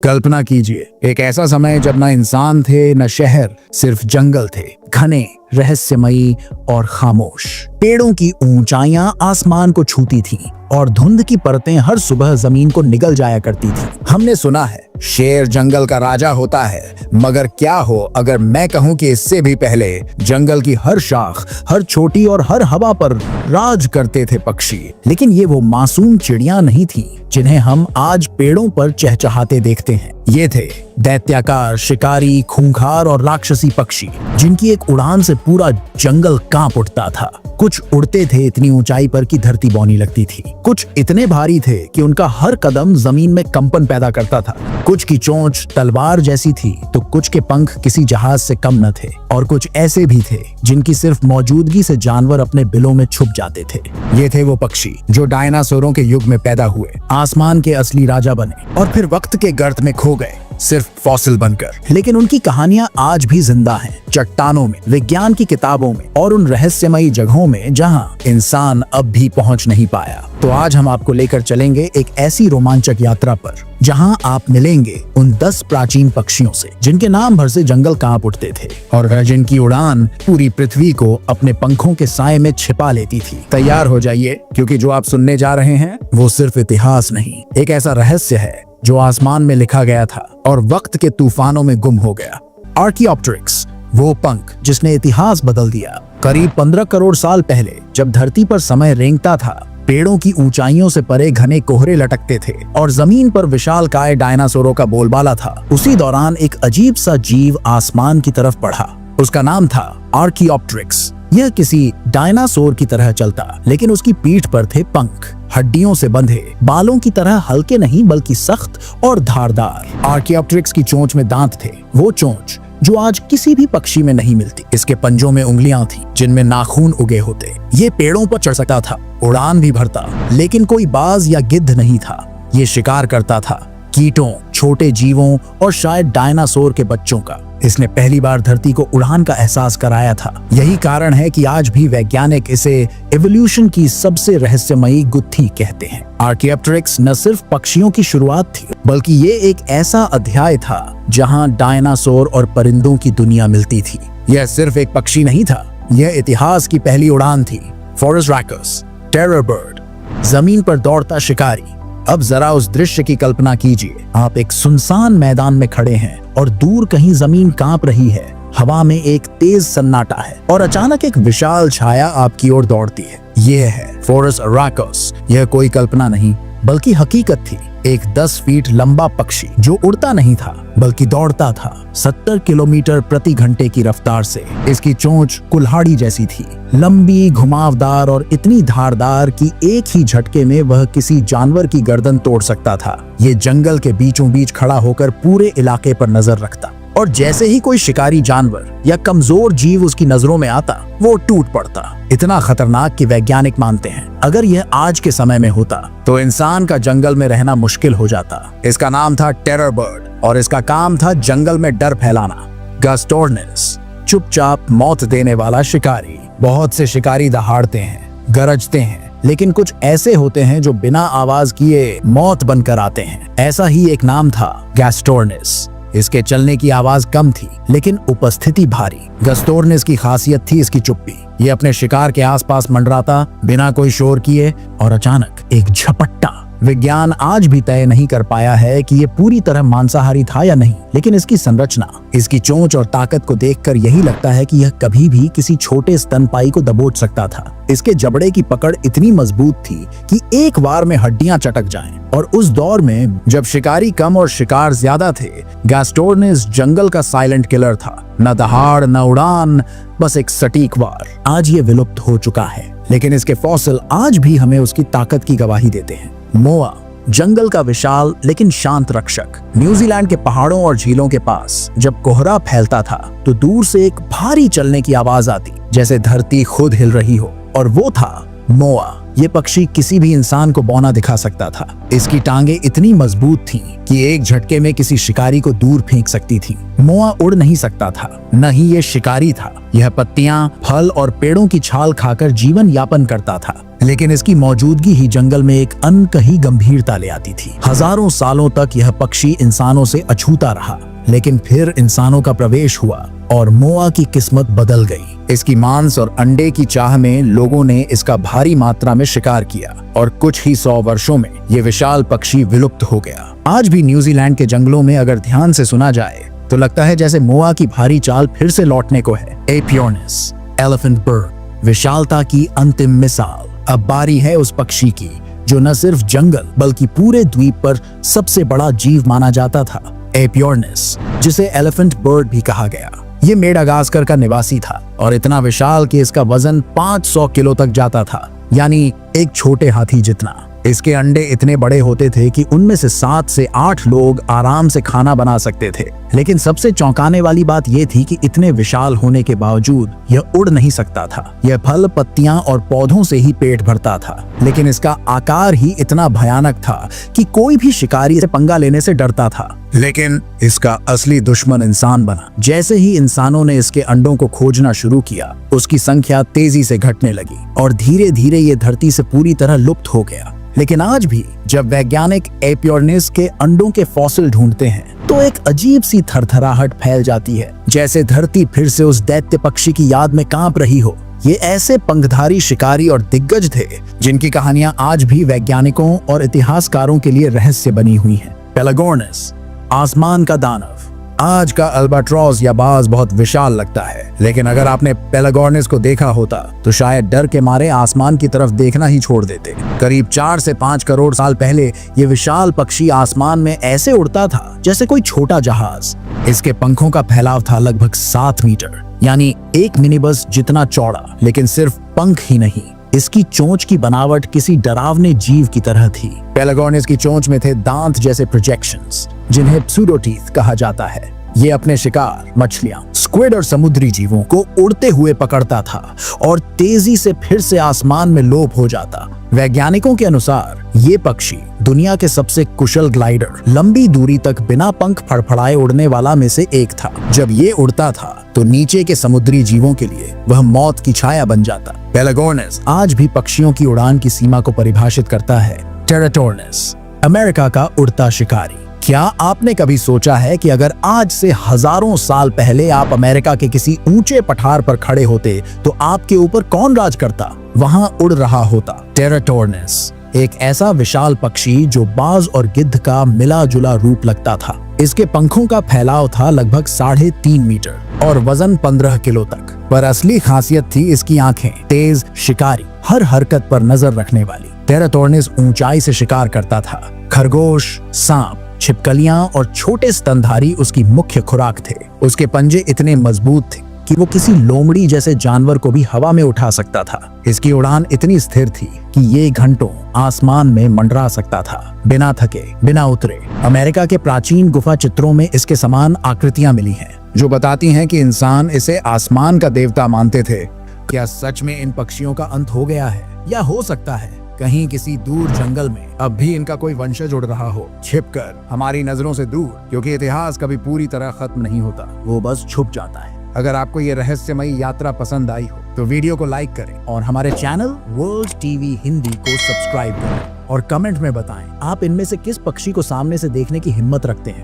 कल्पना कीजिए एक ऐसा समय जब न इंसान थे न शहर, सिर्फ जंगल थे, घने, रहस्यमयी और खामोश। पेड़ों की ऊंचाइयां आसमान को छूती थीं और धुंध की परतें हर सुबह जमीन को निगल जाया करती थीं। हमने सुना है शेर जंगल का राजा होता है, मगर क्या हो अगर मैं कहूं कि इससे भी पहले जंगल की हर शाख, हर छोटी और हर हवा पर राज करते थे पक्षी। लेकिन ये वो मासूम चिड़ियां नहीं थीं जिन्हें हम आज पेड़ों पर चहचहाते देखते हैं। ये थे दैत्याकार, शिकारी, खूंखार और राक्षसी पक्षी जिनकी एक उड़ान से पूरा जंगल कांप उठता था। कुछ उड़ते थे इतनी ऊंचाई पर कि धरती बौनी लगती थी, कुछ इतने भारी थे कि उनका हर कदम जमीन में कंपन पैदा करता था। कुछ की चोंच तलवार जैसी थी तो कुछ के पंख किसी जहाज से कम न थे, और कुछ ऐसे भी थे जिनकी सिर्फ मौजूदगी से जानवर अपने बिलों में छुप जाते थे। ये थे वो पक्षी जो डायनासोरों के युग में पैदा हुए, आसमान के असली राजा बने और फिर वक्त के गर्त में खो गए, सिर्फ फॉसिल बनकर। लेकिन उनकी कहानियां आज भी जिंदा हैं, चट्टानों में, विज्ञान की किताबों में और उन रहस्यमयी जगहों में जहां इंसान अब भी पहुंच नहीं पाया। तो आज हम आपको लेकर चलेंगे एक ऐसी रोमांचक यात्रा पर जहां आप मिलेंगे उन 10 प्राचीन पक्षियों से जिनके नाम भर से जंगल कांप उठते थे और जिनकी उड़ान पूरी पृथ्वी को अपने पंखों के साए में छिपा लेती थी। तैयार हो जाइए, क्योंकि जो आप सुनने जा रहे हैं वो सिर्फ इतिहास नहीं, एक ऐसा रहस्य है जो आसमान में लिखा गया था और वक्त के तूफानों में गुम हो गया। आर्कियोप्टेरिक्स, वो पंख जिसने इतिहास बदल दिया। करीब 15 करोड़ साल पहले जब धरती पर समय रेंगता था, पेड़ों की ऊंचाइयों से परे घने कोहरे लटकते थे और जमीन पर विशालकाय डायनासोरों का बोलबाला था। उसी दौरान एक अजीब सा जीव आसमान की तरफ बढ़ा। उसका नाम था आर्कियोप्टेरिक्स। यह किसी डायनासोर की तरह चलता, लेकिन उसकी पीठ पर थे पंख, हड्डियों से बंधे, बालों की तरह हल्के नहीं बल्कि सख्त और धारदार। आर्कियोप्टेरिक्स की चोंच में दांत थे, वो चोंच जो आज किसी भी पक्षी में नहीं मिलती। इसके पंजों में उंगलियां थीं जिनमें नाखून उगे होते। ये पेड़ों पर चढ़ सकता था, उड़ान भी भरता, लेकिन कोई बाज या गिद्ध नहीं था। ये शिकार करता था, कीटों, छोटे जीवों और शायद डायनासोर के बच्चों का। इसने पहली बार धरती को उड़ान का एहसास कराया था। यही कारण है कि आज भी वैज्ञानिक इसे एवोल्यूशन की सबसे रहस्यमयी गुत्थी कहते हैं। आर्कियोप्टेरिक्स न सिर्फ पक्षियों की शुरुआत थी, बल्कि ये एक ऐसा अध्याय था जहां डायनासोर और परिंदों की दुनिया मिलती थी। यह सिर्फ एक पक्षी नहीं था, यह इतिहास की पहली उड़ान थी। फॉरेस्ट रैकर्स, टेरर बर्ड, जमीन पर दौड़ता शिकारी। अब जरा उस दृश्य की कल्पना कीजिए। आप एक सुनसान मैदान में खड़े हैं और दूर कहीं जमीन कांप रही है, हवा में एक तेज सन्नाटा है और अचानक एक विशाल छाया आपकी ओर दौड़ती है। यह है फॉरेस्ट रैकर्स। यह कोई कल्पना नहीं बल्कि हकीकत थी। एक 10 फीट लंबा पक्षी जो उड़ता नहीं था बल्कि दौड़ता था 70 किलोमीटर प्रति घंटे की रफ्तार से। इसकी चोंच कुल्हाड़ी जैसी थी, लंबी, घुमावदार और इतनी धारदार कि एक ही झटके में वह किसी जानवर की गर्दन तोड़ सकता था। ये जंगल के बीचों बीच खड़ा होकर पूरे इलाके पर नजर रखता और जैसे ही कोई शिकारी जानवर या कमजोर जीव उसकी नजरों में आता, वो टूट पड़ता। इतना खतरनाक कि वैज्ञानिक मानते हैं अगर यह आज के समय में होता तो इंसान का जंगल में रहना मुश्किल हो जाता। इसका नाम था टेरर बर्ड और इसका काम था जंगल में डर फैलाना। गैस्टोर्निस, चुपचाप मौत देने वाला शिकारी। बहुत से शिकारी दहाड़ते हैं, गरजते हैं, लेकिन कुछ ऐसे होते हैं जो बिना आवाज किए मौत बनकर आते हैं। ऐसा ही एक नाम था गैस्टोर्निस। इसके चलने की आवाज कम थी लेकिन उपस्थिति भारी। गैस्टोर्निस की खासियत थी इसकी चुप्पी। ये अपने शिकार के आसपास मंडराता बिना कोई शोर किए और अचानक एक झपट्टा। विज्ञान आज भी तय नहीं कर पाया है कि ये पूरी तरह मांसाहारी था या नहीं, लेकिन इसकी संरचना, इसकी चोंच और ताकत को देखकर यही लगता है कि यह कभी भी किसी छोटे स्तनपाई को दबोच सकता था। इसके जबड़े की पकड़ इतनी मजबूत थी कि एक बार में हड्डियां चटक जाएं। और उस दौर में जब शिकारी कम और शिकार ज्यादा थे, गैस्टोर्निस जंगल का साइलेंट किलर था। न दहाड़, न उड़ान, बस एक सटीक वार। आज ये विलुप्त हो चुका है, लेकिन इसके फॉसिल आज भी हमें उसकी ताकत की गवाही देते हैं। मोआ, जंगल का विशाल लेकिन शांत रक्षक। न्यूजीलैंड के पहाड़ों और झीलों के पास जब कोहरा फैलता था तो दूर से एक भारी चलने की आवाज आती, जैसे धरती खुद हिल रही हो, और वो था मोआ। ये पक्षी किसी भी इंसान को बौना दिखा सकता था। इसकी टांगे इतनी मजबूत थीं कि एक झटके में किसी शिकारी को दूर फेंक सकती थी। मोआ उड़ नहीं सकता था, न ही ये शिकारी था। यह पत्तियां, फल और पेड़ों की छाल खाकर जीवन यापन करता था। लेकिन इसकी मौजूदगी ही जंगल में एक अनकही गंभीरता ले आती थी। हजारों सालों तक यह पक्षी इंसानों से अछूता रहा, लेकिन फिर इंसानों का प्रवेश हुआ और मोआ की किस्मत बदल गई। इसकी मांस और अंडे की चाह में लोगों ने इसका भारी मात्रा में शिकार किया और कुछ ही 100 वर्षों में ये विशाल पक्षी विलुप्त हो गया। आज भी न्यूजीलैंड के जंगलों में अगर ध्यान से सुना जाए तो लगता है जैसे मोआ की भारी चाल फिर से लौटने को है। एपियोर्निस, एलिफेंट बर्ड, विशालता की अंतिम मिसाल। अब बारी है उस पक्षी की जो न सिर्फ जंगल बल्कि पूरे द्वीप पर सबसे बड़ा जीव माना जाता था, एपियोर्निस, जिसे एलिफेंट बर्ड भी कहा गया। ये मेडागास्कर का निवासी था और इतना विशाल कि इसका वजन 500 किलो तक जाता था, यानी एक छोटे हाथी जितना। इसके अंडे इतने बड़े होते थे कि उनमें से 7 से 8 लोग आराम से खाना बना सकते थे। लेकिन सबसे चौंकाने वाली बात यह थी कि इतने विशाल होने के बावजूद यह उड़ नहीं सकता था। यह फल, पत्तियां और पौधों से ही पेट भरता था, लेकिन इसका आकार ही इतना भयानक था कि कोई भी शिकारी से पंगा लेने से डरता था। लेकिन इसका असली दुश्मन इंसान बना। जैसे ही इंसानों ने इसके अंडों को खोजना शुरू किया, उसकी संख्या तेजी से घटने लगी और धीरे धीरे ये धरती से पूरी तरह लुप्त हो गया। लेकिन आज भी जब वैज्ञानिक एपियोर्निस के अंडों के फॉसिल ढूंढते हैं तो एक अजीब सी थरथराहट फैल जाती है, जैसे धरती फिर से उस दैत्य पक्षी की याद में कांप रही हो। ये ऐसे पंखधारी शिकारी और दिग्गज थे जिनकी कहानियां आज भी वैज्ञानिकों और इतिहासकारों के लिए रहस्य बनी हुई हैं। पेलागोर्निस, आसमान का दानव। आज का अल्बाट्रॉस या बाज बहुत विशाल लगता है, लेकिन अगर आपने पेलागोर्निस को देखा होता तो शायद डर के मारे आसमान की तरफ देखना ही छोड़ देते। करीब 4 से 5 करोड़ साल पहले ये विशाल पक्षी आसमान में ऐसे उड़ता था जैसे कोई छोटा जहाज। इसके पंखों का फैलाव था लगभग 7 मीटर, यानी एक मिनी बस जितना चौड़ा। लेकिन सिर्फ पंख ही नहीं, इसकी चोंच की बनावट किसी डरावने जीव की तरह थी। पेलागोर्निस की चोंच में थे दांत जैसे प्रोजेक्शंस, जिन्हें प्सूडोटीथ कहा जाता है। ये अपने शिकार, मछलियां, स्क्विड और समुद्री जीवों को उड़ते हुए पकड़ता था और तेजी से फिर से आसमान में लोप हो जाता। वैज्ञानिकों के अनुसार ये पक्षी दुनिया के सबसे कुशल ग्लाइडर, लंबी दूरी तक बिना पंख फड़फड़ाए उड़ने वाला में से एक था। जब ये उड़ता था तो नीचे के समुद्री जीवों के लिए वह मौत की छाया बन जाता। पेलागोर्निस आज भी पक्षियों की उड़ान की सीमा को परिभाषित करता है। टेराटोर्निस, अमेरिका का उड़ता शिकारी। क्या आपने कभी सोचा है कि अगर आज से हजारों साल पहले आप अमेरिका के किसी ऊंचे पठार पर खड़े होते तो आपके ऊपर कौन राज करता? वहां उड़ रहा होता टेराटोर्निस, एक ऐसा विशाल पक्षी जो बाज और गिद्ध का मिला जुला रूप लगता था। इसके पंखों का फैलाव था लगभग 3.5 मीटर और वजन 15 किलो तक। पर असली खासियत थी इसकी आंखें, तेज, शिकारी, हर हरकत पर नजर रखने वाली। टेराटोर्निस ऊंचाई से शिकार करता था। खरगोश, सांप, छिपकलियां और छोटे स्तनधारी उसकी मुख्य खुराक थे। उसके पंजे इतने मजबूत थे कि वो किसी लोमड़ी जैसे जानवर को भी हवा में उठा सकता था। इसकी उड़ान इतनी स्थिर थी कि ये घंटों आसमान में मंडरा सकता था, बिना थके, बिना उतरे। अमेरिका के प्राचीन गुफा चित्रों में इसके समान आकृतियां मिली हैं, जो बताती हैं कि इंसान इसे आसमान का देवता मानते थे। क्या सच में इन पक्षियों का अंत हो गया है, या हो सकता है कहीं किसी दूर जंगल में अब भी इनका कोई वंशज उड़ रहा हो, छिपकर हमारी नजरों से दूर? क्योंकि इतिहास कभी पूरी तरह खत्म नहीं होता, वो बस छुप जाता है। अगर आपको ये रहस्यमयी यात्रा पसंद आई हो तो वीडियो को लाइक करें और हमारे चैनल वर्ल्ड टीवी हिंदी को सब्सक्राइब करें और कमेंट में बताएं आप इनमें से किस पक्षी को सामने से देखने की हिम्मत रखते हैं।